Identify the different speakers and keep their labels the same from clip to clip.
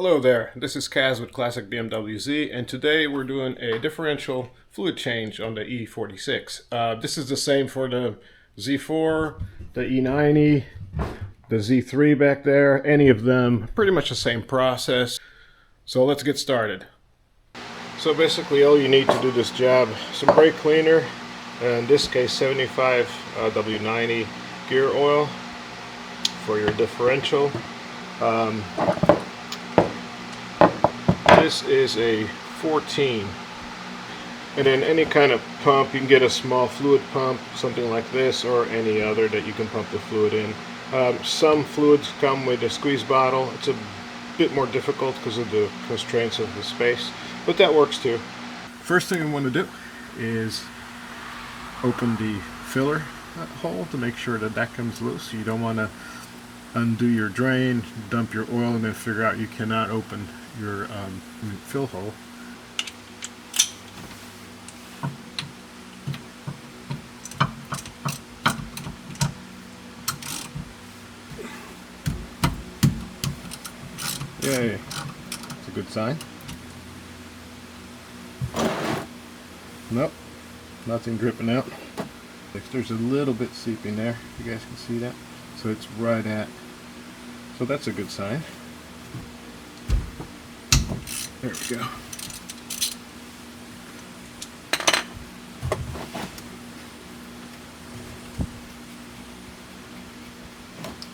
Speaker 1: Hello there, this is Kaz with Classic BMW Z, and today we're doing a differential fluid change on the E46. This is the same for the Z4, the E90, the Z3 back there, any of them, pretty much the same process. So let's get started. So basically all you need to do this job, some brake cleaner, in this case 75 W90 gear oil for your differential. This is a 14, and then any kind of pump, you can get a small fluid pump, something like this, or any other that you can pump the fluid in. Some fluids come with a squeeze bottle. It's a bit more difficult because of the constraints of the space, but that works too. First thing we want to do is open the filler hole to make sure that that comes loose. You don't want to undo your drain, dump your oil, and then figure out you cannot open your fill hole. Yay, it's a good sign. Nope, nothing dripping out. There's a little bit seeping there, you guys can see that. So it's right at, so that's a good sign. There we go.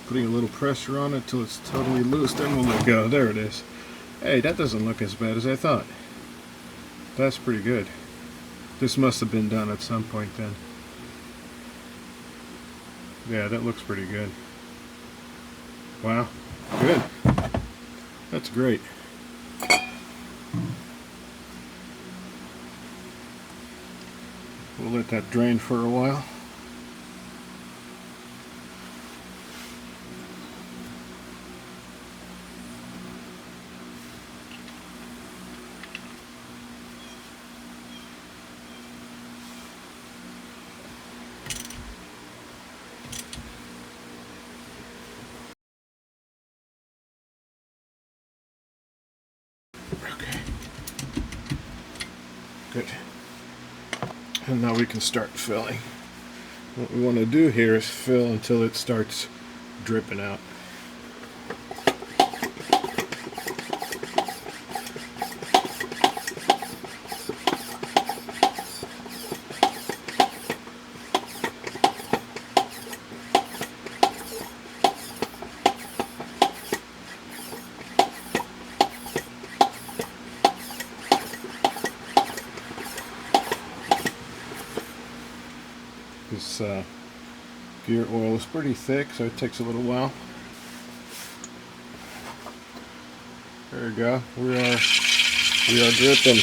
Speaker 1: Putting a little pressure on it till it's totally loose, then we'll let go. There it is. Hey, that doesn't look as bad as I thought. That's pretty good. This must have been done at some point then. Yeah, that looks pretty good. Wow, good. That's great. We'll let that drain for a while. Okay. Good. And now we can start filling. What we want to do here is fill until it starts dripping out. This gear oil is pretty thick, so it takes a little while. There we go. We are dripping.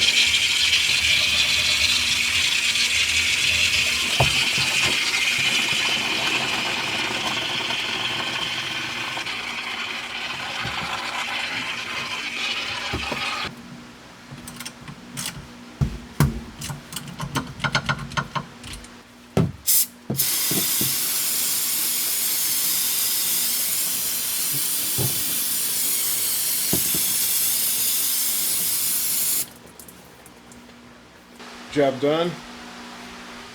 Speaker 1: Job done.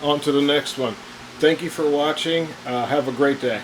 Speaker 1: On to the next one. Thank you for watching. Have a great day.